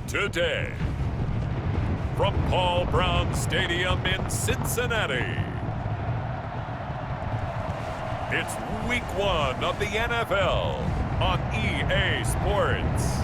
today. From Paul Brown Stadium in Cincinnati, it's Week 1 of the NFL on EA Sports.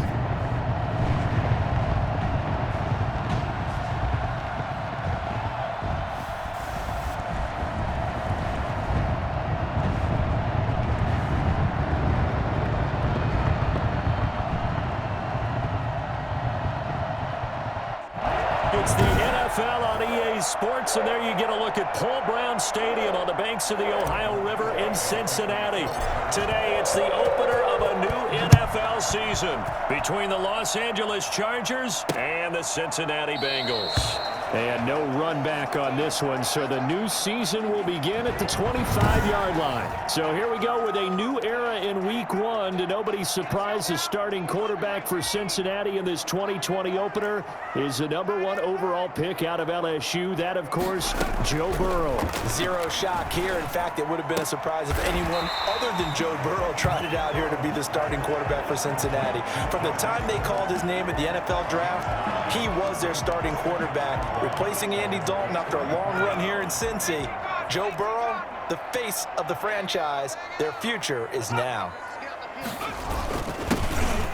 It's the NFL on EA Sports, and there you get a look at Paul Brown Stadium on the banks of the Ohio River in Cincinnati. Today, it's the opener of a new NFL season between the Los Angeles Chargers and the Cincinnati Bengals. And no run back on this one, so the new season will begin at the 25-yard line. So here we go with a new era in Week 1. To nobody's surprise, the starting quarterback for Cincinnati in this 2020 opener is the #1 overall pick out of LSU. That, of course, Joe Burrow. Zero shock here. In fact, it would have been a surprise if anyone other than Joe Burrow tried it out here to be the starting quarterback for Cincinnati. From the time they called his name at the NFL draft, he was their starting quarterback, replacing Andy Dalton after a long run here in Cincy. Joe Burrow, the face of the franchise. Their future is now.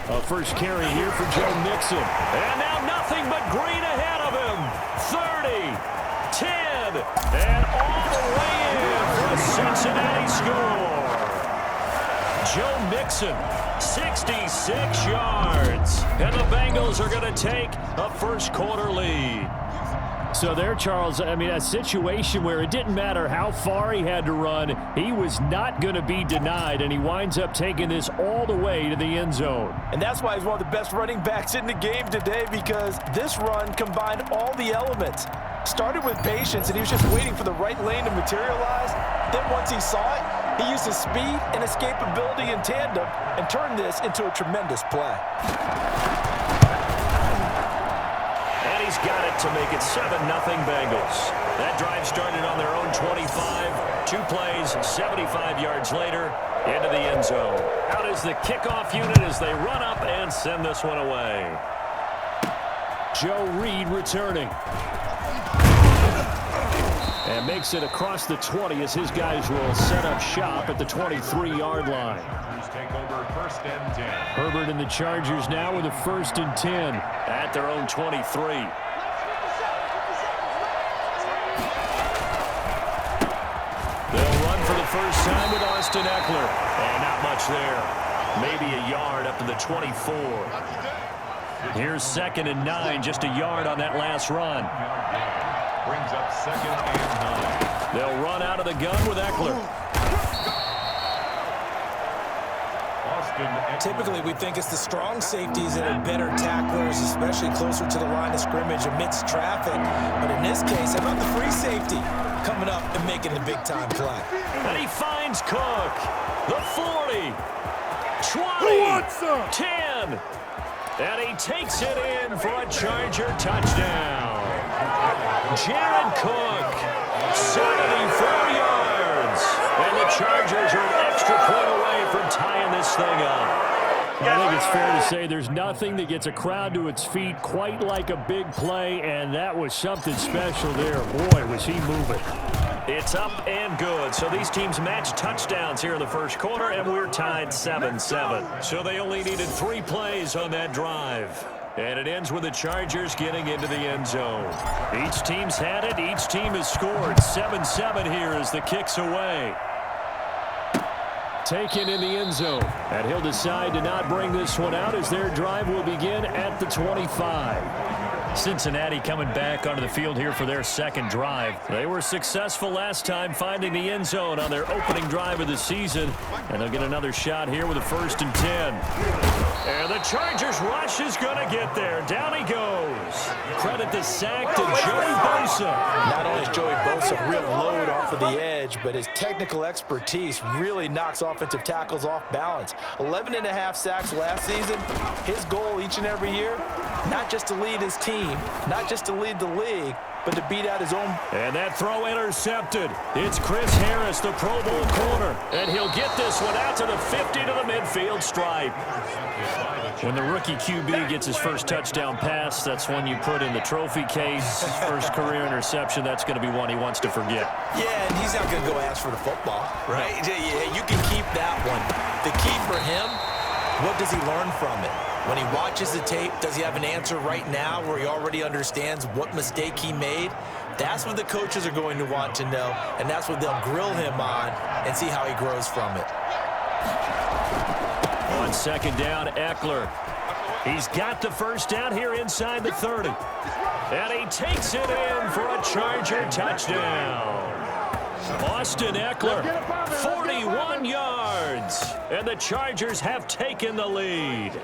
A first carry here for Joe Mixon. And now nothing but green ahead of him. 30, 10, and all the way in for a Cincinnati score. Joe Mixon, 66 yards. And the Bengals are going to take a first quarter lead. So there, Charles, I mean, a situation where it didn't matter how far he had to run, he was not going to be denied, and he winds up taking this all the way to the end zone. And that's why he's one of the best running backs in the game today, because this run combined all the elements. Started with patience, and he was just waiting for the right lane to materialize. Then once he saw it, he used his speed and escapability in tandem and turned this into a tremendous play. He's got it to make it 7-0 Bengals. That drive started on their own 25. 2 plays, 75 yards later, into the end zone. Out is the kickoff unit as they run up and send this one away. Joe Reed returning. And makes it across the 20 as his guys will set up shop at the 23-yard line. Take over 1st and 10. Herbert and the Chargers now with a 1st and 10 at their own 23. They'll run for the first time with Austin Eckler. And not much there. Maybe a yard up to the 24. Here's 2nd and 9, just a yard on that last run. Brings up 2nd and 9. They'll run out of the gun with Eckler. Typically, we think it's the strong safeties that are better tacklers, especially closer to the line of scrimmage amidst traffic. But in this case, how about the free safety coming up and making the big-time play? And he finds Cook. The 40, 20, 10. And he takes it in for a Charger touchdown. Jared Cook, 74 yards. And the Chargers are an extra point away from tying this thing up. I think it's fair to say there's nothing that gets a crowd to its feet quite like a big play, and that was something special there. Boy, was he moving. It's up and good. So these teams match touchdowns here in the first quarter, and we're tied 7-7. So they only needed 3 plays on that drive. And it ends with the Chargers getting into the end zone. Each team's had it. Each team has scored. 7-7 here as the kick's away. Taken in the end zone. And he'll decide to not bring this one out as their drive will begin at the 25. Cincinnati coming back onto the field here for their second drive. They were successful last time finding the end zone on their opening drive of the season. And they'll get another shot here with a 1st and 10. And the Chargers rush is going to get there. Down he goes. Credit the sack to Joey Bosa. Not only is Joey Bosa real load off of the edge, but his technical expertise really knocks offensive tackles off balance. 11.5 sacks last season. His goal each and every year, not just to lead his team, not just to lead the league, but to beat out his own. And that throw intercepted. It's Chris Harris, the Pro Bowl corner. And he'll get this one out to the 50 to the midfield stripe. When the rookie QB gets his first touchdown pass, that's one you put in the trophy case. First career interception, that's going to be one he wants to forget. Yeah, and he's not going to go ask for the football, right? No. Yeah, you can keep that one. The key for him, what does he learn from it? When he watches the tape, does he have an answer right now where he already understands what mistake he made? That's what the coaches are going to want to know, and that's what they'll grill him on and see how he grows from it. On second down, Eckler. He's got the first down here inside the 30. And he takes it in for a Charger touchdown. Austin Eckler, 41 yards. And the Chargers have taken the lead.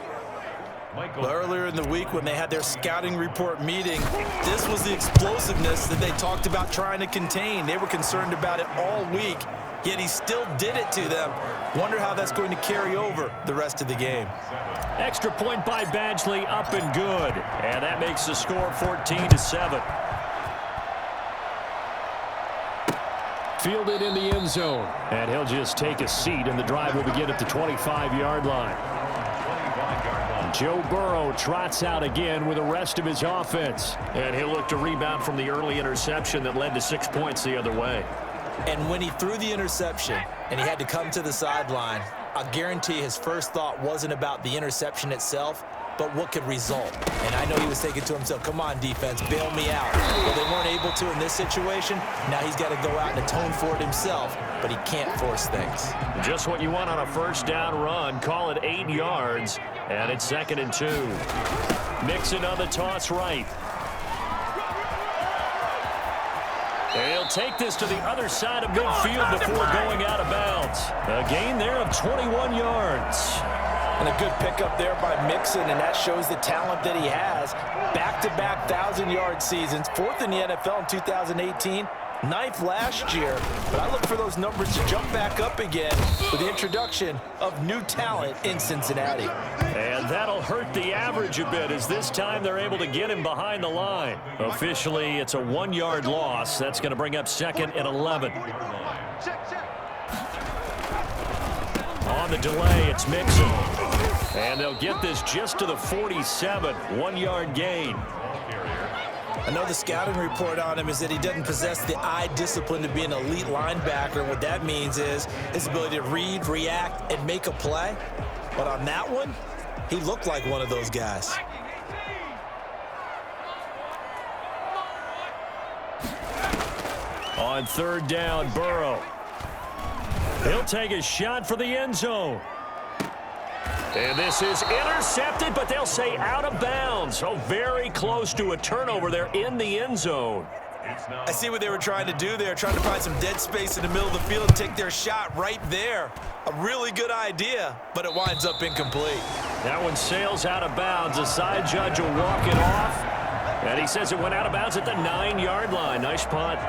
Well, earlier in the week when they had their scouting report meeting, this was the explosiveness that they talked about trying to contain. They were concerned about it all week, yet he still did it to them. Wonder how that's going to carry over the rest of the game. Extra point by Badgley, up and good. And that makes the score 14-7. Fielded in the end zone. And he'll just take a seat, and the drive will begin at the 25-yard line. Joe Burrow trots out again with the rest of his offense. And he'll look to rebound from the early interception that led to 6 points the other way. And when he threw the interception and he had to come to the sideline, I guarantee his first thought wasn't about the interception itself, but what could result. And I know he was thinking to himself, come on, defense, bail me out. Well, they weren't able to in this situation. Now he's got to go out and atone for it himself, but he can't force things. Just what you want on a first down run. Call it 8 yards, and it's 2nd and 2. Mixon on the toss right. They'll take this to the other side of midfield before going out of bounds. A gain there of 21 yards. And a good pickup there by Mixon, and that shows the talent that he has. Back-to-back 1,000-yard seasons, 4th in the NFL in 2018, 9th last year. But I look for those numbers to jump back up again with the introduction of new talent in Cincinnati. And that'll hurt the average a bit, as this time they're able to get him behind the line. Officially, it's a 1-yard loss. That's going to bring up 2nd and 11. On the delay, it's Mixon. And they'll get this just to the 47, 1-yard gain. I know the scouting report on him is that he doesn't possess the eye discipline to be an elite linebacker. What that means is his ability to read, react, and make a play. But on that one, he looked like one of those guys. On 3rd down, Burrow. He'll take a shot for the end zone. And this is intercepted, but they'll say out of bounds. So very close to a turnover there in the end zone. I see what they were trying to do there, trying to find some dead space in the middle of the field and take their shot right there. A really good idea, but it winds up incomplete. That one sails out of bounds. The side judge will walk it off. And he says it went out of bounds at the 9-yard line. Nice punt.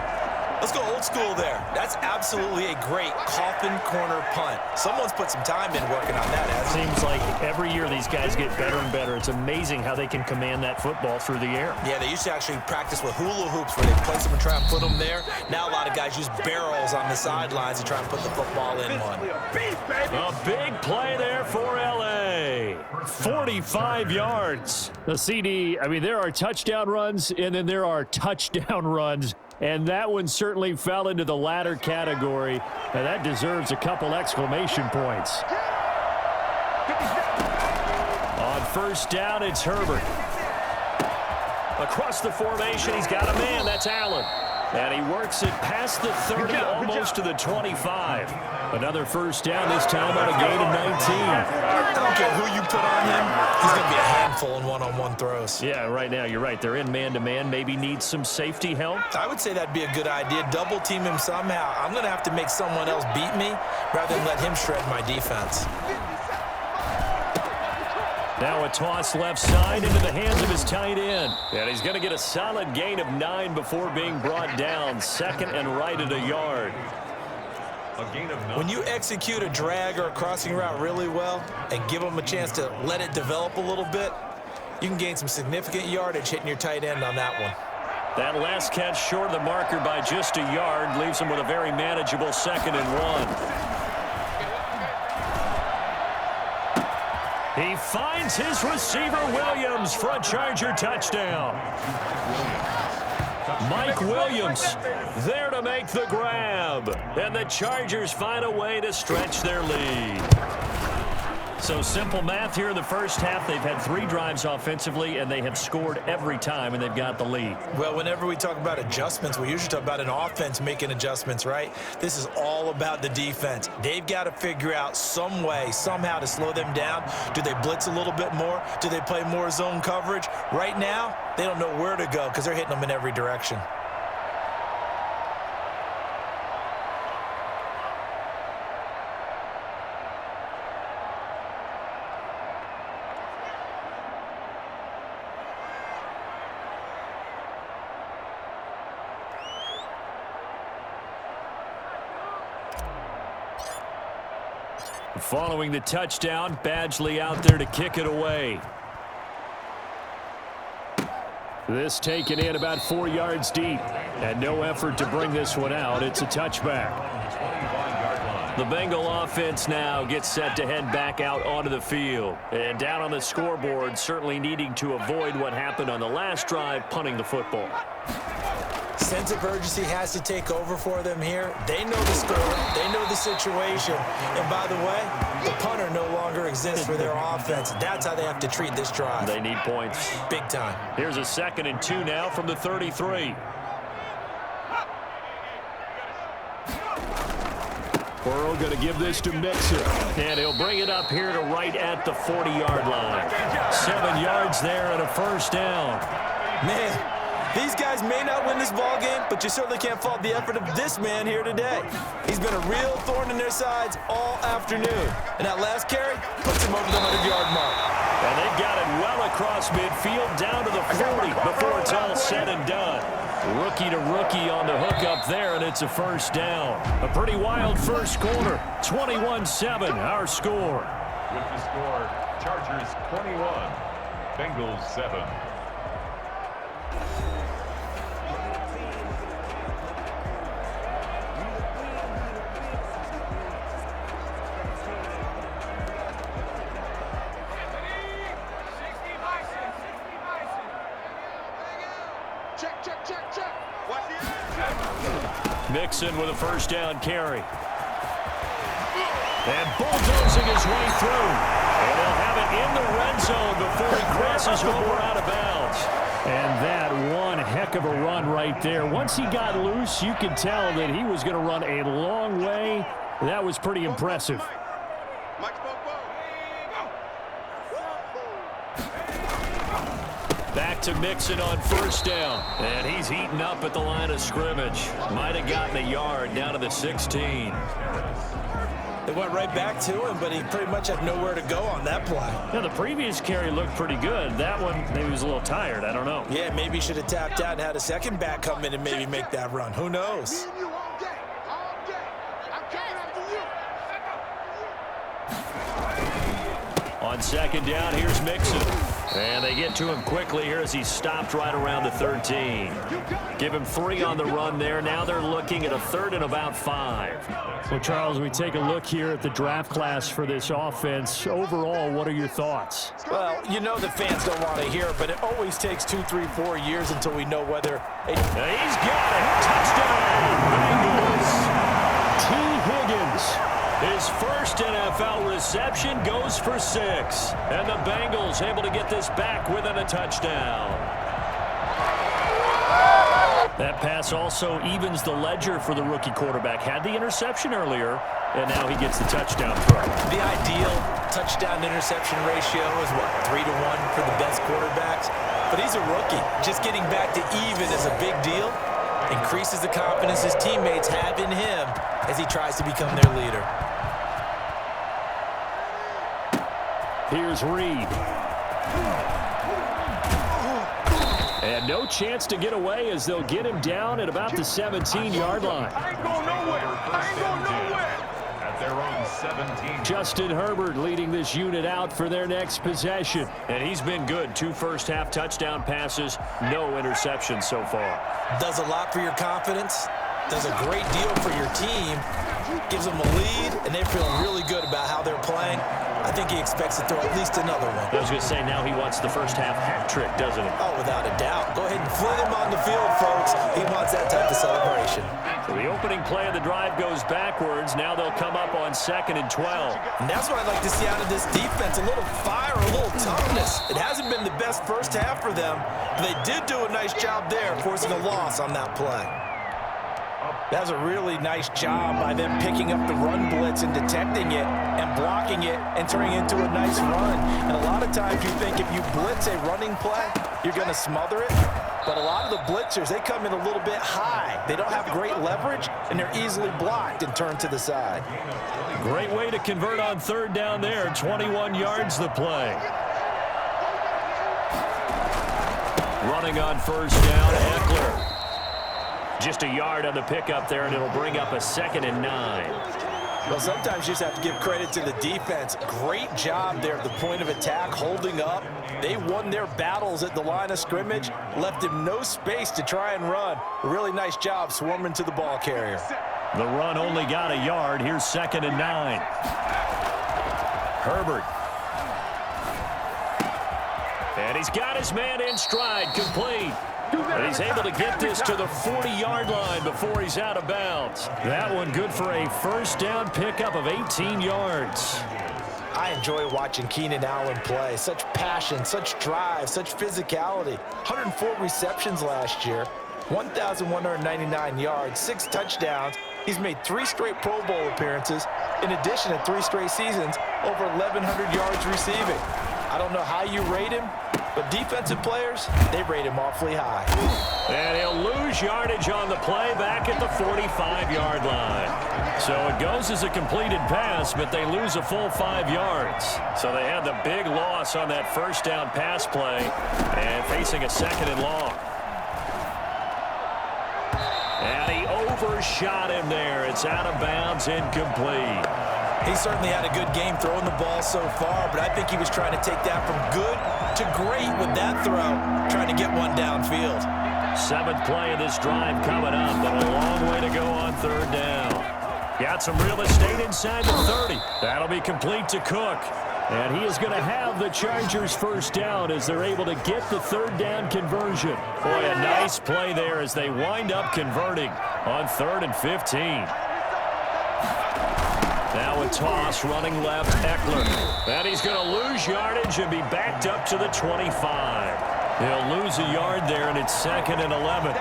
Let's go old school there. That's absolutely a great coffin corner punt. Someone's put some time in working on that. Seems like every year these guys get better and better. It's amazing how they can command that football through the air. Yeah, they used to actually practice with hula hoops where they place them and try and put them there. Now a lot of guys use barrels on the sidelines to try and put the football in one. A big play there for L.A. 45 yards. The CD, I mean, there are touchdown runs, and then there are touchdown runs. And that one certainly fell into the latter category. And that deserves a couple exclamation points. On 1st down, it's Herbert. Across the formation, he's got a man. That's Allen. And he works it past the 30, almost to the 25. Another 1st down, this time on a gain of 19. I don't care who you put on him. He's going to be a handful in one-on-one throws. Yeah, right now, you're right. They're in man-to-man. Maybe needs some safety help. I would say that'd be a good idea. Double team him somehow. I'm going to have to make someone else beat me rather than let him shred my defense. Now a toss left side into the hands of his tight end. And he's going to get a solid gain of 9 before being brought down. 2nd and right at a yard. When you execute a drag or a crossing route really well and give them a chance to let it develop a little bit, you can gain some significant yardage hitting your tight end on that one. That last catch short of the marker by just a yard leaves him with a very manageable 2nd and 1. He finds his receiver, Williams, for a Charger touchdown. Mike Williams there to make the grab. And the Chargers find a way to stretch their lead. So simple math here in the first half. They've had 3 drives offensively, and they have scored every time, and they've got the lead. Well, whenever we talk about adjustments, we usually talk about an offense making adjustments, right? This is all about the defense. They've got to figure out some way, somehow to slow them down. Do they blitz a little bit more? Do they play more zone coverage? Right now, they don't know where to go because they're hitting them in every direction. Following the touchdown, Badgley out there to kick it away. This taken in about 4 yards deep, and no effort to bring this one out. It's a touchback. The Bengal offense now gets set to head back out onto the field. And down on the scoreboard, certainly needing to avoid what happened on the last drive, punting the football. Sense of urgency has to take over for them here. They know the score. They know the situation. And by the way, the punter no longer exists for their offense. That's how they have to treat this drive. They need points. Big time. Here's a 2nd and 2 now from the 33. Burrow going to give this to Mixon. And he'll bring it up here to right at the 40-yard line. 7 yards there and a first down. Man. These guys may not win this ball game, but you certainly can't fault the effort of this man here today. He's been a real thorn in their sides all afternoon. And that last carry puts him over the 100-yard mark. And they've got it well across midfield down to the 40 before it's all said and done. Rookie to rookie on the hook up there, and it's a first down. A pretty wild first quarter. 21-7, our score. With the score, Chargers 21, Bengals 7. Mixon with a first down carry. And bulldozing his way through. And they'll have it in the red zone before he crosses over out of bounds. And that one heck of a run right there. Once he got loose, you could tell that he was going to run a long way. That was pretty impressive. Back to Mixon on first down. And he's heating up at the line of scrimmage. Might have gotten a yard down to the 16. They went right back to him, but he pretty much had nowhere to go on that play. Yeah, the previous carry looked pretty good. That one, maybe he was a little tired. I don't know. Yeah, maybe he should have tapped out and had a second back come in and maybe make that run. Who knows? On second down, here's Mixon. And they get to him quickly here as he stopped right around the 13. Give him 3 on the run there. Now they're looking at a 3rd and about 5. Well, Charles, we take a look here at the draft class for this offense. Overall, what are your thoughts? Well, you know the fans don't want to hear it, but it always takes 2, 3, 4 years until we know whether... He's got it. Touchdown, Bengals. T. Higgins. His first NFL reception goes for 6. And the Bengals able to get this back within a touchdown. That pass also evens the ledger for the rookie quarterback. Had the interception earlier, and now he gets the touchdown throw. The ideal touchdown-interception ratio is, what, 3 to 1 for the best quarterbacks? But he's a rookie. Just getting back to even is a big deal. Increases the confidence his teammates have in him as he tries to become their leader. Here's Reed. And no chance to get away as they'll get him down at about the 17-yard line. I ain't going nowhere. I ain't going nowhere. At their own 17. Justin Herbert leading this unit out for their next possession. And he's been good. 2 first-half touchdown passes, no interceptions so far. Does a lot for your confidence. Does a great deal for your team. Gives them a lead, and they're feeling really good about how they're playing. I think he expects to throw at least another one. I was going to say, now he wants the first half hat trick, doesn't he? Oh, without a doubt. Go ahead and fling him on the field, folks. He wants that type of celebration. So the opening play of the drive goes backwards. Now they'll come up on 2nd and 12. And that's what I'd like to see out of this defense, a little fire, a little toughness. It hasn't been the best first half for them, but they did do a nice job there, forcing a loss on that play. That was a really nice job by them picking up the run blitz and detecting it and blocking it and turning it into a nice run. And a lot of times you think if you blitz a running play, you're going to smother it. But a lot of the blitzers, they come in a little bit high. They don't have great leverage, and they're easily blocked and turned to the side. Great way to convert on 3rd down there. 21 yards the play. Running on 1st down, Eckler. Just a yard on the pickup there, and it'll bring up a 2nd and 9. Well, sometimes you just have to give credit to the defense. Great job there at the point of attack, holding up. They won their battles at the line of scrimmage, left him no space to try and run. A really nice job swarming to the ball carrier. The run only got a yard. Here's 2nd and 9. Herbert. And he's got his man in stride, complete. And he's able to get this to the 40-yard line before he's out of bounds. That one good for a 1st down pickup of 18 yards. I enjoy watching Keenan Allen play. Such passion, such drive, such physicality. 104 receptions last year, 1,199 yards, 6 touchdowns. He's made 3 straight Pro Bowl appearances, in addition to 3 straight seasons, over 1,100 yards receiving. I don't know how you rate him, but defensive players, they rate him awfully high. And he'll lose yardage on the play back at the 45-yard line. So it goes as a completed pass, but they lose a full 5 yards. So they had the big loss on that 1st down pass play and facing a 2nd and long. And he overshot him there. It's out of bounds, incomplete. He certainly had a good game throwing the ball so far, but I think he was trying to take that from good to great with that throw, trying to get one downfield. 7th play of this drive coming up, but a long way to go on 3rd down. Got some real estate inside the 30. That'll be complete to Cook. And he is going to have the Chargers' 1st down as they're able to get the 3rd down conversion. Boy, a nice play there as they wind up converting on 3rd and 15. Now a toss running left, Eckler. And he's going to lose yardage and be backed up to the 25. He'll lose a yard there, and it's 2nd and 11.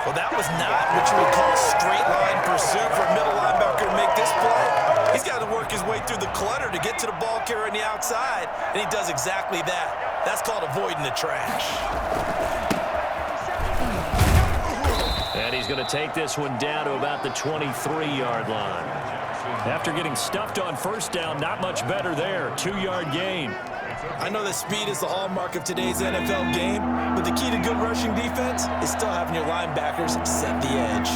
Well, that was not what you would call straight line pursuit for a middle linebacker to make this play. He's got to work his way through the clutter to get to the ball carrier on the outside, and he does exactly that. That's called avoiding the trash. And he's going to take this one down to about the 23-yard line. After getting stuffed on 1st down, not much better there. 2-yard gain. I know that speed is the hallmark of today's NFL game, but the key to good rushing defense is still having your linebackers set the edge.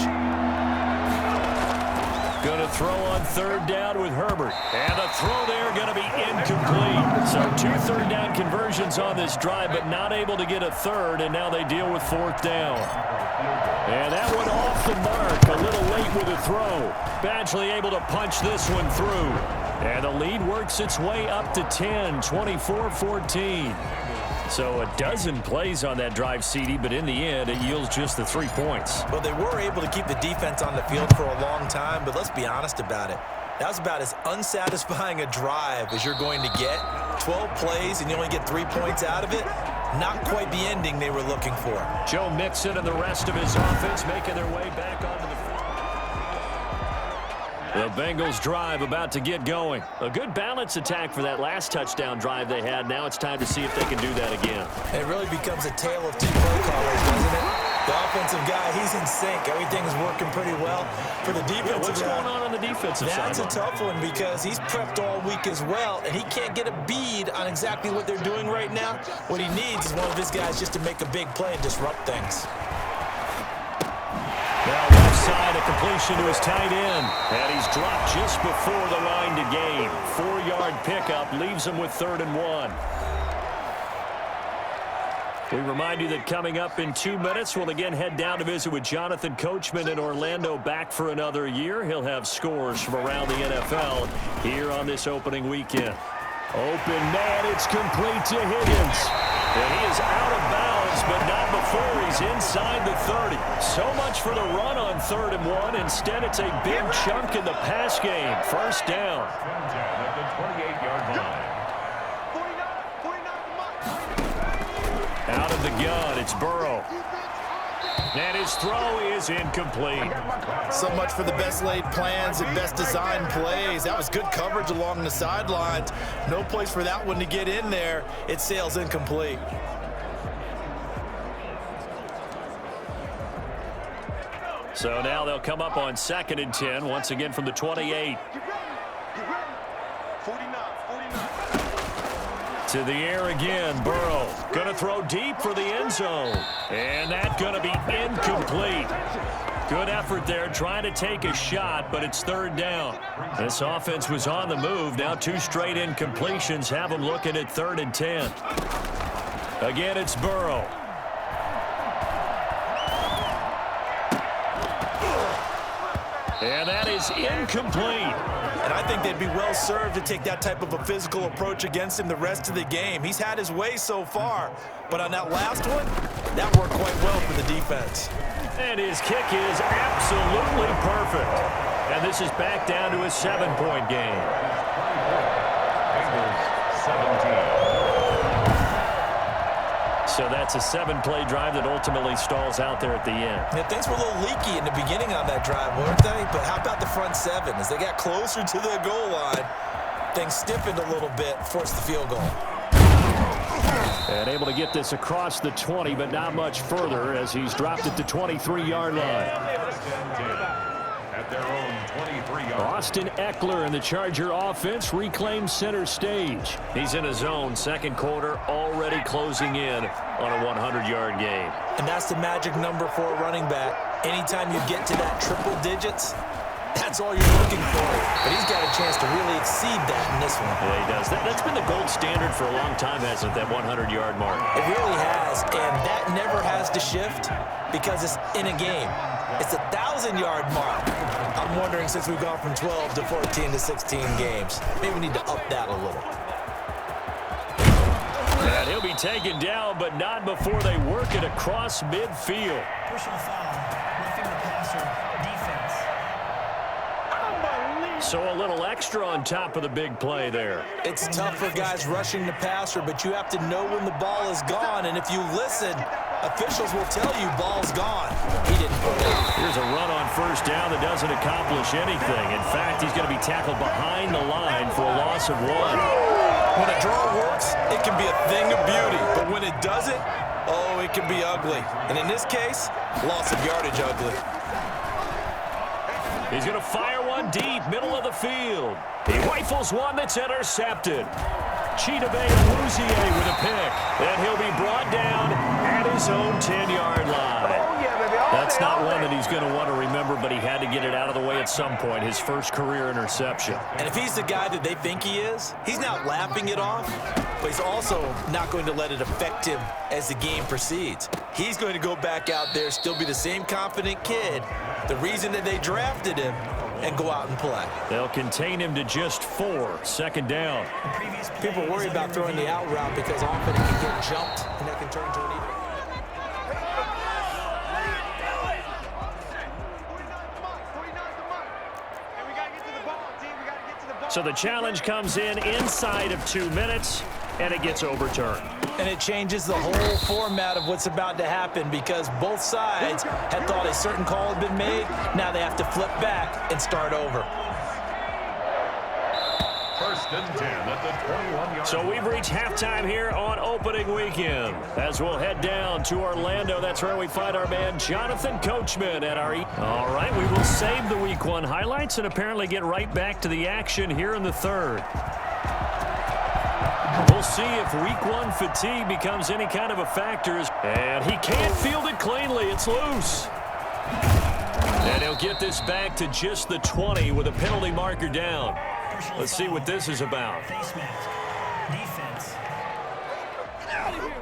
Going to throw on 3rd down with Herbert. And the throw there going to be incomplete. So 2 3rd down conversions on this drive, but not able to get a 3rd, and now they deal with 4th down. And that one off the mark, a little late with a throw. Badgley able to punch this one through. And the lead works its way up to 10, 24-14. So a dozen plays on that drive, CD, but in the end, it yields just the 3 points. Well, they were able to keep the defense on the field for a long time, but let's be honest about it. That was about as unsatisfying a drive as you're going to get. 12 plays and you only get 3 points out of it. Not quite the ending they were looking for. Joe Mixon and the rest of his offense making their way back onto the field. The Bengals drive about to get going. A good balance attack for that last touchdown drive they had. Now it's time to see if they can do that again. It really becomes a tale of 2 play callers, doesn't it? The offensive guy, he's in sync. Everything's working pretty well. For the defensive what's going on the defensive side? That's a tough one because he's prepped all week as well, and he can't get a bead on exactly what they're doing right now. What he needs is one of his guys just to make a big play and disrupt things. Now left side, a completion to his tight end. And he's dropped just before the line to gain. 4-yard pickup leaves him with 3rd and 1. We remind you that coming up in 2 minutes, we'll again head down to visit with Jonathan Coachman in Orlando, back for another year. He'll have scores from around the NFL here on this opening weekend. Open man, it's complete to Higgins. And he is out of bounds, but not before he's inside the 30. So much for the run on 3rd and 1. Instead, it's a big chunk in the pass game. First down. At the 28-yard line. Out of the gun, it's Burrow. And his throw is incomplete. So much for the best laid plans and best designed plays. That was good coverage along the sidelines. No place for that one to get in there. It sails incomplete. So now they'll come up on 2nd and 10, once again from the 28. To the air again, Burrow. Going to throw deep for the end zone. And that's going to be incomplete. Good effort there, trying to take a shot, but it's 3rd down. This offense was on the move. Now 2 straight incompletions have them looking at 3rd and 10. Again, it's Burrow. And that is incomplete. And I think they'd be well served to take that type of a physical approach against him the rest of the game. He's had his way so far, but on that last one, that worked quite well for the defense. And his kick is absolutely perfect. And this is back down to a 7-point game. Bengals 17. So that's a 7-play drive that ultimately stalls out there at the end. Yeah, things were a little leaky in the beginning on that drive, weren't they? But how about the front 7? As they got closer to the goal line, things stiffened a little bit, forced the field goal. And able to get this across the 20, but not much further as he's dropped at the 23-yard line. At their own 23-yard. Austin Eckler and the Charger offense reclaims center stage. He's in his zone, 2nd quarter, already closing in on a 100-yard game. And that's the magic number for a running back. Anytime you get to that triple digits, that's all you're looking for. But he's got a chance to really exceed that in this one. Yeah, he does. That's been the gold standard for a long time, hasn't it, that 100-yard mark? It really has, and that never has to shift because it's in a game. It's a 1,000-yard mark. I'm wondering, since we've gone from 12 to 14 to 16 games, maybe we need to up that a little. And he'll be taken down, but not before they work it across midfield. Personal foul, roughing the passer, defense. So a little extra on top of the big play there. It's tough for guys rushing the passer, but you have to know when the ball is gone, and if you listen, officials will tell you ball's gone. He didn't put it on. Here's a run on 1st down that doesn't accomplish anything. In fact, he's going to be tackled behind the line for a loss of 1. When a draw works, it can be a thing of beauty, but when it doesn't, oh, it can be ugly. And in this case, loss of yardage ugly. He's going to fire one deep, middle of the field. He rifles one that's intercepted. Chidobe Awuzie with a pick. And he'll be brought down at his own 10-yard line. That's not one that he's going to want to remember, but he had to get it out of the way at some point, his first career interception. And if he's the guy that they think he is, he's not laughing it off, but he's also not going to let it affect him as the game proceeds. He's going to go back out there, still be the same confident kid, the reason that they drafted him, and go out and play. They'll contain him to just 4, 2nd down. People worry about throwing the out route because often it can get jumped, and that can turn into an even. So the challenge comes in inside of 2 minutes, and it gets overturned. And it changes the whole format of what's about to happen because both sides had thought a certain call had been made. Now they have to flip back and start over. 1st and 10 at the 21-yard. So we've reached halftime here on opening weekend. As we'll head down to Orlando, that's where we find our man Jonathan Coachman at our... All right, we will save the Week 1 highlights and apparently get right back to the action here in the 3rd. We'll see if Week 1 fatigue becomes any kind of a factor. And he can't field it cleanly. It's loose. And he'll get this back to just the 20 with a penalty marker down. Let's see what this is about.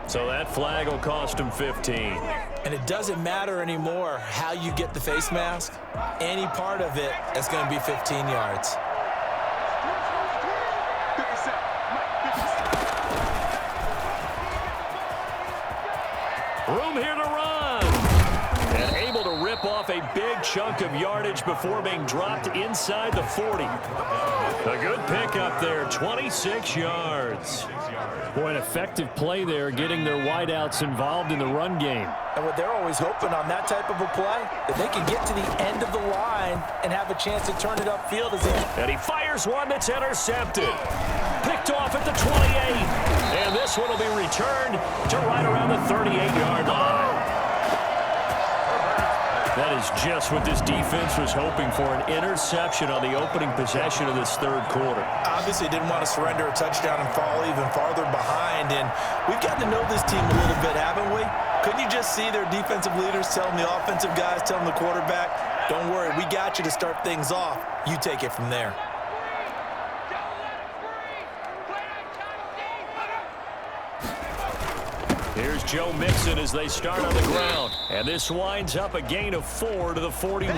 So that flag will cost him 15. And it doesn't matter anymore how you get the face mask. Any part of it is going to be 15 yards. Room here to run. And able to rip off a big chunk of yardage before being dropped inside the 40. A good pickup there, 26 yards. Boy, an effective play there, getting their wideouts involved in the run game. And what they're always hoping on that type of a play, that they can get to the end of the line and have a chance to turn it upfield. And he fires one that's intercepted. Picked off at the 28. And this one will be returned to right around the 38-yard line. That is just what this defense was hoping for, an interception on the opening possession of this third quarter. Obviously didn't want to surrender a touchdown and fall even farther behind, and we've gotten to know this team a little bit, haven't we? Couldn't you just see their defensive leaders telling the offensive guys, telling the quarterback, don't worry, we got you to start things off. You take it from there. Here's Joe Mixon as they start on the ground. And this winds up a gain of 4 to the 41.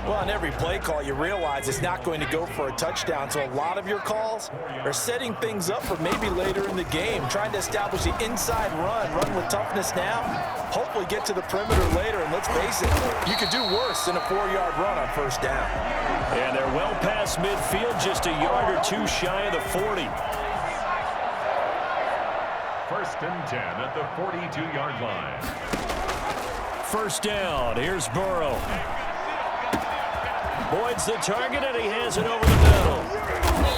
Well, on every play call, you realize it's not going to go for a touchdown. So a lot of your calls are setting things up for maybe later in the game, trying to establish the inside run with toughness now, hopefully get to the perimeter later. And let's face it, you could do worse than a 4-yard run on first down. And they're well past midfield, just a yard or two shy of the 40. First and 10 at the 42-yard line. First down. Here's Burrow. Boyd's the target, and he has it over the middle.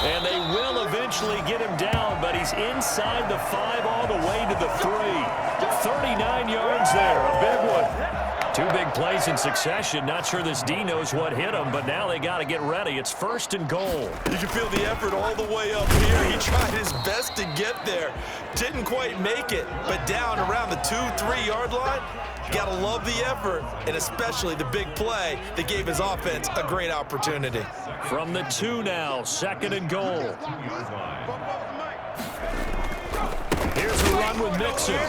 And they will eventually get him down, but he's inside the 5 all the way to the 3. 39 yards there, a big one. 2 big plays in succession. Not sure this D knows what hit him, but now they got to get ready. It's first and goal. You can feel the effort all the way up here. He tried his best to get there. Didn't quite make it, but down around the 2-3 yard line, you got to love the effort, and especially the big play that gave his offense a great opportunity. From the 2 now, second and goal. Here's the run with Mixon.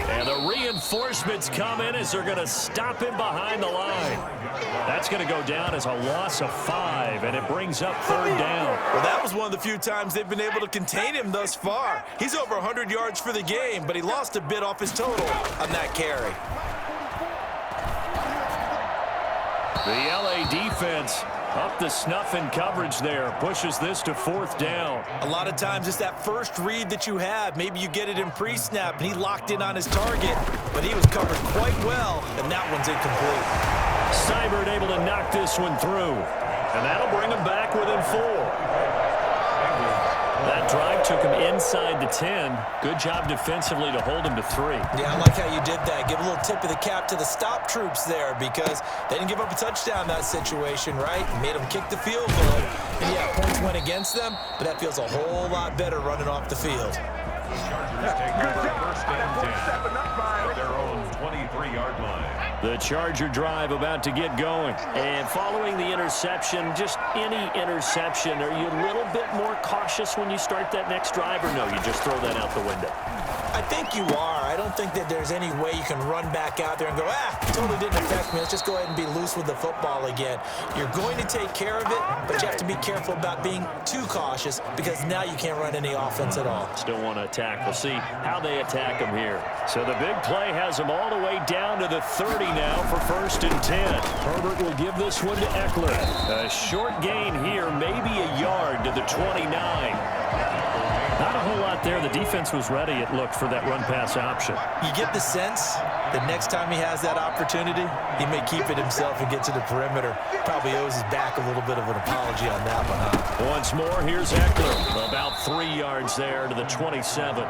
And the reinforcements come in as they're going to stop him behind the line. That's going to go down as a loss of 5, and it brings up third down. Well, that was one of the few times they've been able to contain him thus far. He's over 100 yards for the game, but he lost a bit off his total on that carry. The LA defense up the snuff in coverage there. Pushes this to fourth down. A lot of times it's that first read that you have. Maybe you get it in pre-snap, and he locked in on his target, but he was covered quite well, and that one's incomplete. Seibert able to knock this one through, and that'll bring him back within 4. That drive took him inside the 10. Good job defensively to hold him to 3. Yeah, I like how you did that. Give a little tip of the cap to the stop troops there, because they didn't give up a touchdown in that situation, right? Made them kick the field goal. And yeah, points went against them, but that feels a whole lot better running off the field. Chargers take over first and 10 at their own 23-yard line. The Charger drive about to get going. And following the interception, just any interception, are you a little bit more cautious when you start that next drive, or no, you just throw that out the window? I think you are. I don't think that there's any way you can run back out there and go, totally didn't affect me. Let's just go ahead and be loose with the football again. You're going to take care of it, but you have to be careful about being too cautious, because now you can't run any offense at all. Still want to attack. We'll see how they attack them here. So the big play has them all the way down to the 30 now for first and 10. Herbert will give this one to Eckler. A short gain here, maybe a yard to the 29. Not a whole lot there. The defense was ready, it looked, for that run-pass option. You get the sense that next time he has that opportunity, he may keep it himself and get to the perimeter. Probably owes his back a little bit of an apology on that one, huh? Once more, here's Eckler. About 3 yards there to the 27.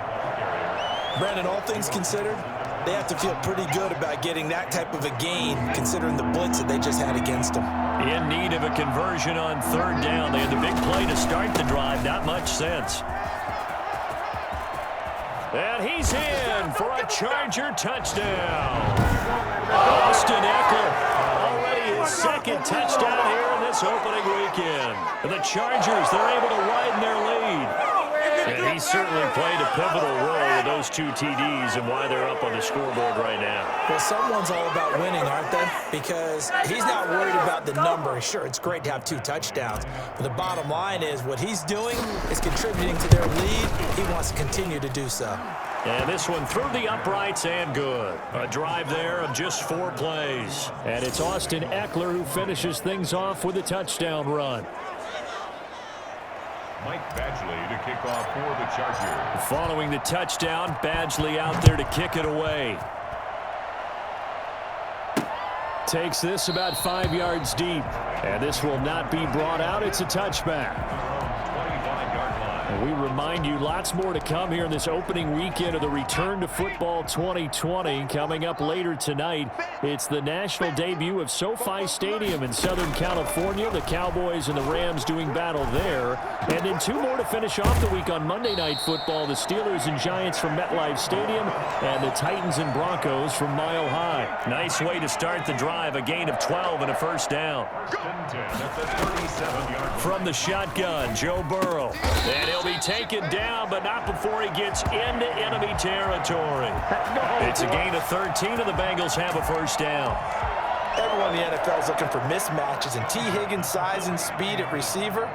Brandon, all things considered, they have to feel pretty good about getting that type of a gain, considering the blitz that they just had against them. In need of a conversion on third down. They had the big play to start the drive. Not much sense. And he's in for a Charger touchdown. Austin Eckler, already his second touchdown here in this opening weekend. And the Chargers, they're able to widen their lead. And he certainly played a pivotal role with those 2 TDs and why they're up on the scoreboard right now. Well, someone's all about winning, aren't they? Because he's not worried about the number. Sure, it's great to have 2 touchdowns. But the bottom line is what he's doing is contributing to their lead. He wants to continue to do so. And this one through the uprights and good. A drive there of just 4 plays. And it's Austin Eckler who finishes things off with a touchdown run. Mike Badgley to kick off for the Chargers. Following the touchdown, Badgley out there to kick it away. Takes this about 5 yards deep. And this will not be brought out. It's a touchback. 25-yard line. And we remind you, lots more to come here in this opening weekend of the Return to Football 2020. Coming up later tonight, it's the national debut of SoFi Stadium in Southern California. The Cowboys and the Rams doing battle there. And then 2 more to finish off the week on Monday Night Football. The Steelers and Giants from MetLife Stadium and the Titans and Broncos from Mile High. Nice way to start the drive. A gain of 12 and a first down. From the shotgun, Joe Burrow. And he'll be taken down, but not before he gets into enemy territory. It's a gain of 13, and the Bengals have a first down. Everyone in the NFL is looking for mismatches, and T. Higgins' size and speed at receiver,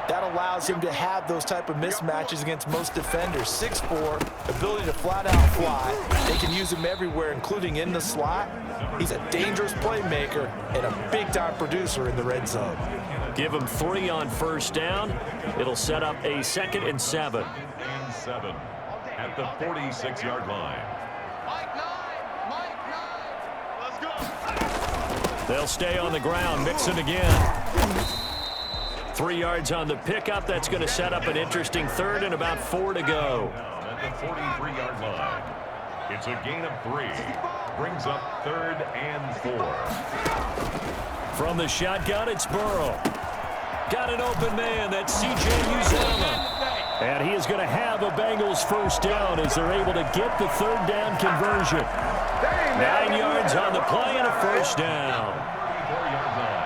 that allows him to have those type of mismatches against most defenders. 6'4", ability to flat-out fly. They can use him everywhere, including in the slot. He's a dangerous playmaker and a big-time producer in the red zone. Give him 3 on first down. It'll set up a 2nd and 7. And 7 at the 46-yard line. They'll stay on the ground. Mixon again. 3 yards on the pickup. That's going to set up an interesting 3rd and about 4 to go. At the 43-yard line. It's a gain of 3. Brings up 3rd and 4. From the shotgun, it's Burrow. Got an open man. That's C.J. Uzomah. And he is going to have a Bengals first down as they're able to get the 3rd down conversion. 9 yards on the play and a first down. 34-yard line.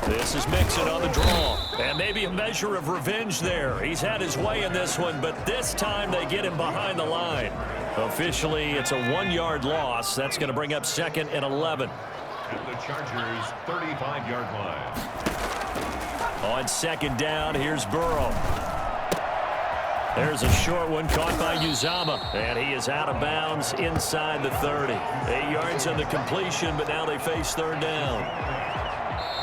This is Mixon on the draw. And maybe a measure of revenge there. He's had his way in this one, but this time they get him behind the line. Officially, it's a 1-yard loss. That's going to bring up 2nd and 11. At the Chargers' 35-yard line. On 2nd down, here's Burrow. There's a short one caught by Uzomah. And he is out of bounds inside the 30. 8 yards on the completion, but now they face 3rd down.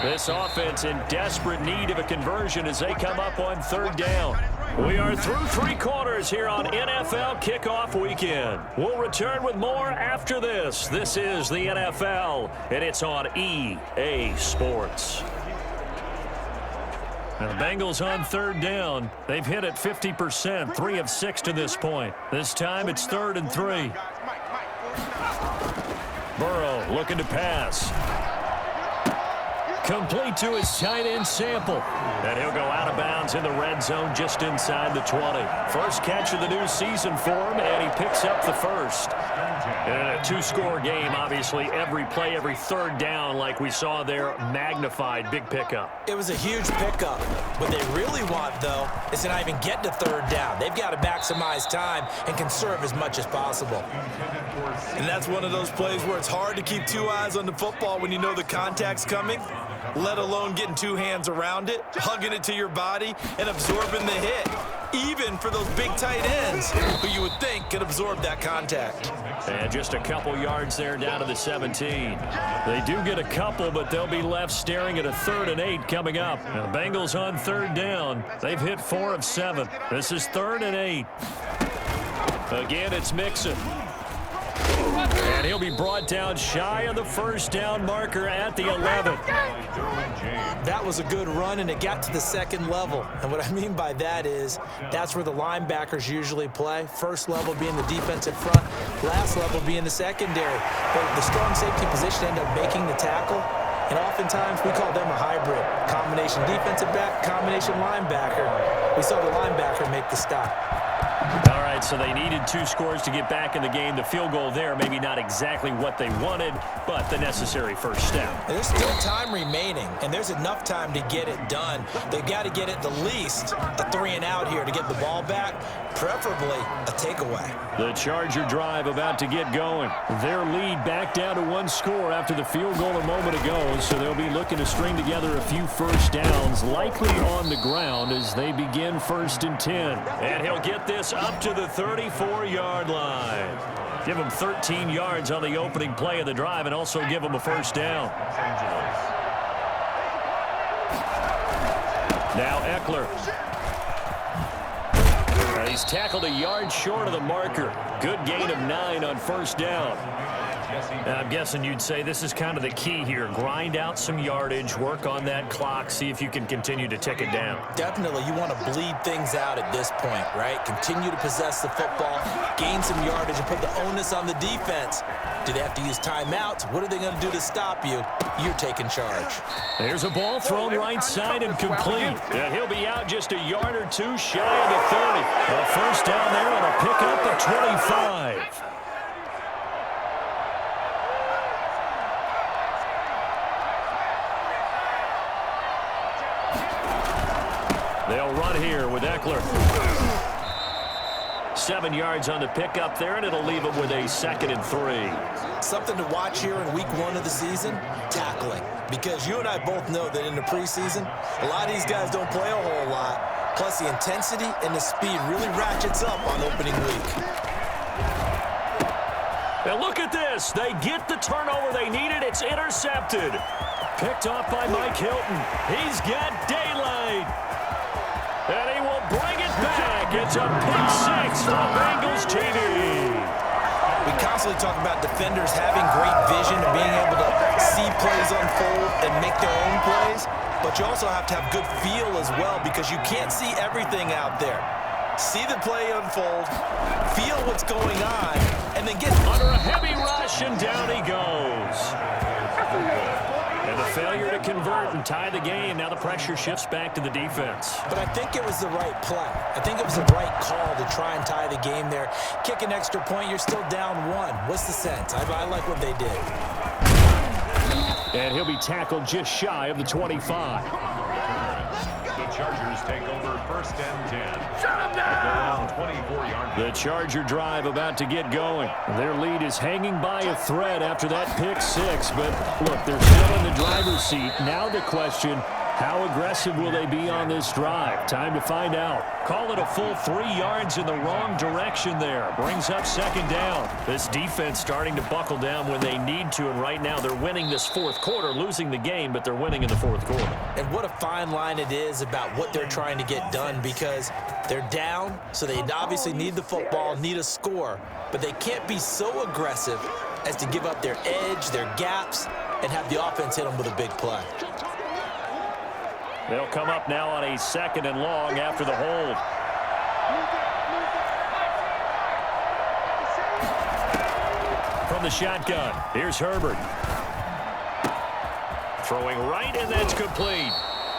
This offense in desperate need of a conversion as they come up on 3rd down. We are through 3 quarters here on NFL Kickoff Weekend. We'll return with more after this. This is the NFL, and it's on EA Sports. And the Bengals on 3rd down. They've hit it 50%, 3 of 6 to this point. This time it's 3rd and 3. Burrow looking to pass. Complete to his tight end Sample. And he'll go out of bounds in the red zone just inside the 20. First catch of the new season for him, and he picks up the first. In a 2-score game, obviously, every play, every 3rd down, like we saw there, magnified. Big pickup. It was a huge pickup. What they really want, though, is to not even get to 3rd down. They've got to maximize time and conserve as much as possible. And that's one of those plays where it's hard to keep 2 eyes on the football when you know the contact's coming, let alone getting 2 hands around it, hugging it to your body, and absorbing the hit. Even for those big tight ends who you would think could absorb that contact. And just a couple yards there down to the 17. They do get a couple, but they'll be left staring at a 3rd and 8 coming up. And the Bengals on 3rd down. They've hit 4 of 7. This is 3rd and 8. Again, it's Mixon. And he'll be brought down shy of the first down marker at the 11. That was a good run, and it got to the 2nd level. And what I mean by that is that's where the linebackers usually play. First level being the defensive front, last level being the secondary. But the strong safety position ended up making the tackle. And oftentimes we call them a hybrid. Combination defensive back, combination linebacker. We saw the linebacker make the stop. All right, right, so they needed 2 scores to get back in the game. The field goal there, maybe not exactly what they wanted, but the necessary first step. There's still time remaining, and there's enough time to get it done. They've got to get at the least a 3 and out here to get the ball back, preferably a takeaway. The Charger drive about to get going. Their lead back down to 1 score after the field goal a moment ago, so they'll be looking to string together a few first downs, likely on the ground as they begin 1st and 10. And he'll get this up to the 34-yard line. Give him 13 yards on the opening play of the drive and also give him a first down. Now Eckler. He's tackled a yard short of the marker. Good gain of 9 on first down. I'm guessing you'd say this is kind of the key here. Grind out some yardage, work on that clock, see if you can continue to tick it down. Definitely, you want to bleed things out at this point, right? Continue to possess the football, gain some yardage, and put the onus on the defense. Do they have to use timeouts? What are they going to do to stop you? You're taking charge. There's a ball thrown right side and complete. And he'll be out just a yard or 2 shy of the 30. A first down there on a pickup at 25. They'll run here with Eckler. 7 yards on the pickup there, and it'll leave them with a 2nd and 3. Something to watch here in week 1 of the season, tackling. Because you and I both know that in the preseason, a lot of these guys don't play a whole lot. Plus, the intensity and the speed really ratchets up on opening week. And look at this. They get the turnover they needed. It's intercepted. Picked off by Mike Hilton. He's got daylight. And he will bring it back. It's a pick 6 for Bengals TD. We constantly talk about defenders having great vision and being able to see plays unfold and make their own plays. But you also have to have good feel as well because you can't see everything out there. See the play unfold, feel what's going on, and then get under a heavy rush, and down he goes. And the failure to convert and tie the game. Now the pressure shifts back to the defense. But I think it was the right play. I think it was the right call to try and tie the game there. Kick an extra point, you're still down 1. What's the sense? I like what they did. And he'll be tackled just shy of the 25. The Chargers take over 1st and 10. Shut him down! 24-yard. The Charger drive about to get going. Their lead is hanging by a thread after that pick 6. But look, they're still in the driver's seat. Now the question, how aggressive will they be on this drive? Time to find out. Call it a full 3 yards in the wrong direction there. Brings up 2nd down. This defense starting to buckle down when they need to, and right now they're winning this 4th quarter, losing the game, but they're winning in the 4th quarter. And what a fine line it is about what they're trying to get done because they're down, so they obviously need the football, need a score, but they can't be so aggressive as to give up their edge, their gaps, and have the offense hit them with a big play. They'll come up now on a 2nd and long after the hold. From the shotgun, here's Herbert. Throwing right, and that's complete.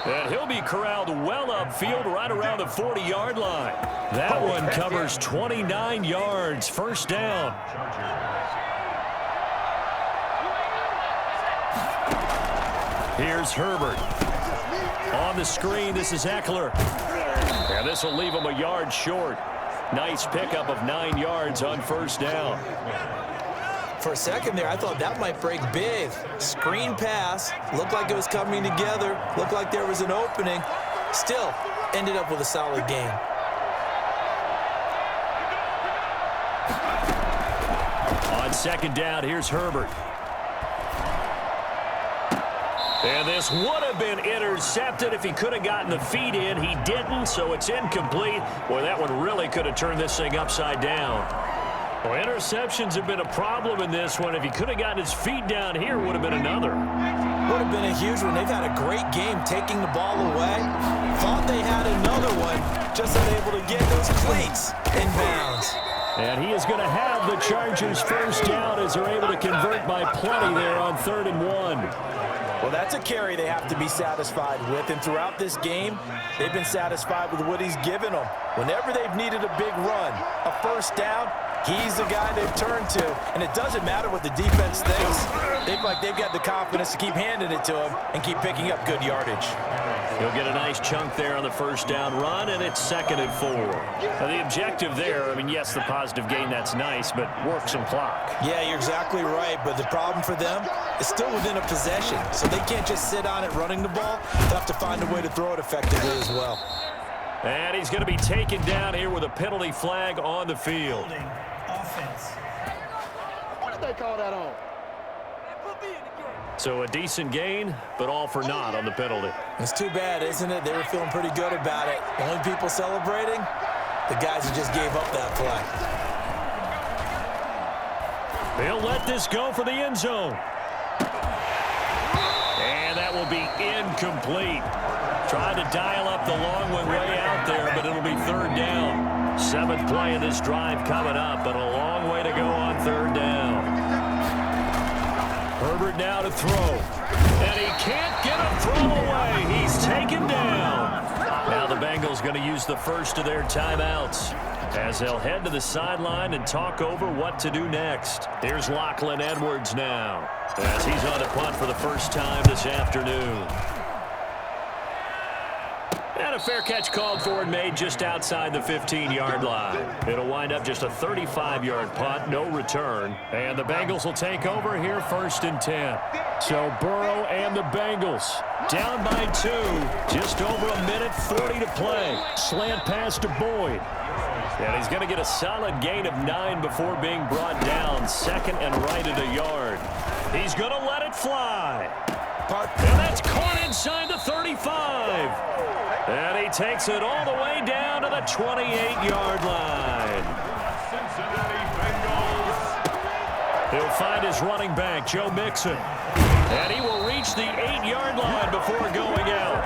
And he'll be corralled well upfield right around the 40-yard line. That one covers 29 yards. First down. Here's Herbert. On the screen, this is Eckler. And this will leave him a yard short. Nice pickup of 9 yards on first down. For a second there, I thought that might break big. Screen pass. Looked like it was coming together. Looked like there was an opening. Still, ended up with a solid game. On 2nd down, here's Herbert. And this would have been intercepted if he could have gotten the feet in. He didn't, so it's incomplete. Boy, that one really could have turned this thing upside down. Well, interceptions have been a problem in this one. If he could have gotten his feet down here, would have been another. Would have been a huge one. They've had a great game taking the ball away. Thought they had another one, just unable to get those cleats in bounds. And he is going to have the Chargers first down as they're able to convert by plenty there on 3rd and 1. Well, that's a carry they have to be satisfied with, and throughout this game, they've been satisfied with what he's given them. Whenever they've needed a big run, a first down, he's the guy they've turned to, and it doesn't matter what the defense thinks. They've got the confidence to keep handing it to him and keep picking up good yardage. He'll get a nice chunk there on the first down run, and it's 2nd and 4. Now, the objective there, I mean, yes, the positive gain, that's nice, but work some clock. Yeah, you're exactly right, but the problem for them is still within a possession, so they can't just sit on it running the ball. They'll have to find a way to throw it effectively as well. And he's going to be taken down here with a penalty flag on the field. Offense. What did they call that on? So a decent gain, but all for naught on the penalty. It's too bad, isn't it? They were feeling pretty good about it. The only people celebrating, the guys who just gave up that play. They'll let this go for the end zone. And that will be incomplete. Trying to dial up the long one way out there, but it'll be 3rd down. 7th play of this drive coming up, but a long way to go on 3rd down. Herbert now to throw. And he can't get a throw away. He's taken down. Now the Bengals going to use the first of their timeouts as they'll head to the sideline and talk over what to do next. Here's Lachlan Edwards now as he's on a punt for the first time this afternoon. And a fair catch called for and made just outside the 15-yard line. It'll wind up just a 35-yard punt, no return. And the Bengals will take over here 1st and 10. So Burrow and the Bengals down by 2. Just over a minute 40 to play. Slant pass to Boyd. And he's going to get a solid gain of 9 before being brought down. 2nd and right at a yard. He's going to let it fly. And that's caught inside the 35. And he takes it all the way down to the 28-yard line. Cincinnati Bengals. He'll find his running back, Joe Mixon. And he will reach the 8-yard line before going out.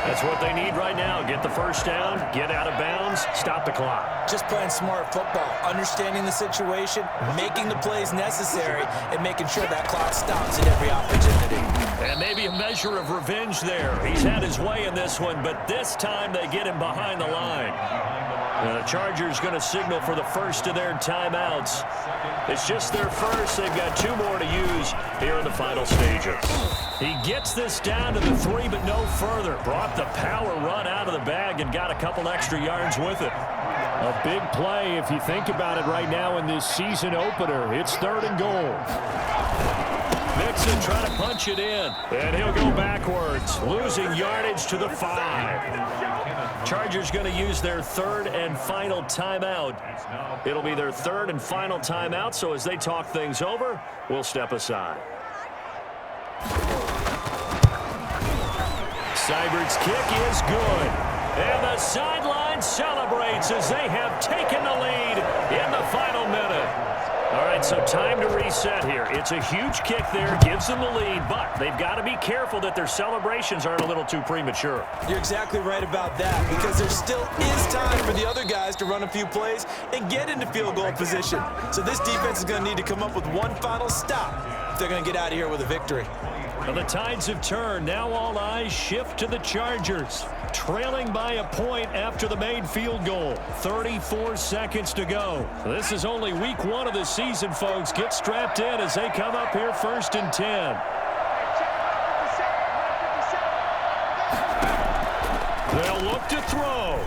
That's what they need right now. Get the first down, get out of bounds, stop the clock. Just playing smart football, understanding the situation, making the plays necessary, and making sure that clock stops at every opportunity. And maybe a measure of revenge there. He's had his way in this one, but this time they get him behind the line. And the Chargers going to signal for the first of their timeouts. It's just their first. They've got 2 more to use here in the final stages. He gets this down to the 3, but no further. Brought the power run out of the bag and got a couple extra yards with it. A big play if you think about it right now in this season opener. It's 3rd and goal. Mixon trying to punch it in. And he'll go backwards, losing yardage to the 5. Chargers going to use their 3rd and final timeout. It'll be their 3rd and final timeout, so as they talk things over, we'll step aside. Seibert's kick is good. And the sideline celebrates as they have taken the lead in the final minute. All right, so time to reset here. It's a huge kick there, gives them the lead, but they've got to be careful that their celebrations aren't a little too premature. You're exactly right about that, because there still is time for the other guys to run a few plays and get into field goal position. So this defense is going to need to come up with one final stop if they're going to get out of here with a victory. Well, the tides have turned. Now all eyes shift to the Chargers, trailing by a point after the made field goal. 34 seconds to go. This is only week 1 of the season, folks. Get strapped in as they come up here 1st and 10. They'll look to throw.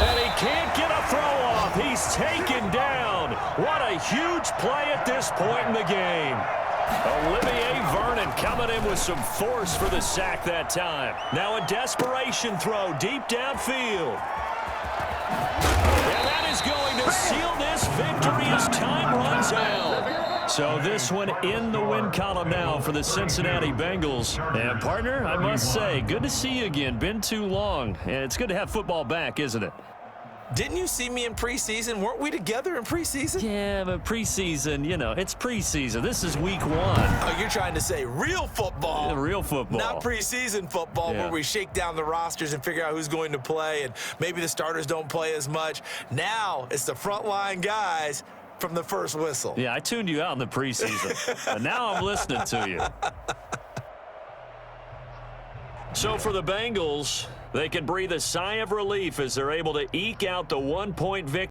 And he can't get a throw off. He's taken down. What a huge play at this point in the game. Olivier Vernon coming in with some force for the sack that time. Now a desperation throw deep downfield. And that is going to seal this victory as time runs out. So this one in the win column now for the Cincinnati Bengals. And partner, I must say, good to see you again. Been too long. And it's good to have football back, isn't it? Didn't you see me in preseason? Weren't we together in preseason? Yeah, but preseason, you know, it's preseason. This is week 1. Oh, you're trying to say real football. Yeah, real football. Not preseason football, Yeah. where we shake down the rosters and figure out who's going to play, and maybe the starters don't play as much. Now it's the frontline guys from the first whistle. Yeah, I tuned you out in the preseason, and now I'm listening to you. So for the Bengals, they can breathe a sigh of relief as they're able to eke out the 1-point victory.